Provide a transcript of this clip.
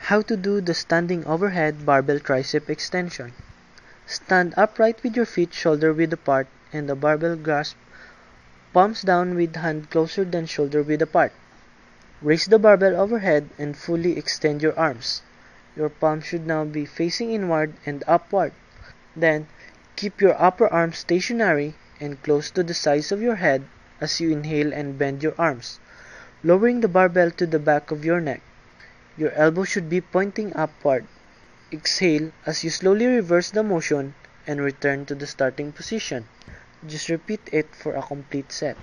How to do the standing overhead barbell tricep extension. Stand upright with your feet shoulder width apart and the barbell grasp palms down with hand closer than shoulder width apart. Raise the barbell overhead and fully extend your arms. Your palms should now be facing inward and upward. Then, keep your upper arms stationary and close to the sides of your head as you inhale and bend your arms, lowering the barbell to the back of your neck. Your elbow should be pointing upward. Exhale as you slowly reverse the motion and return to the starting position. Just repeat it for a complete set.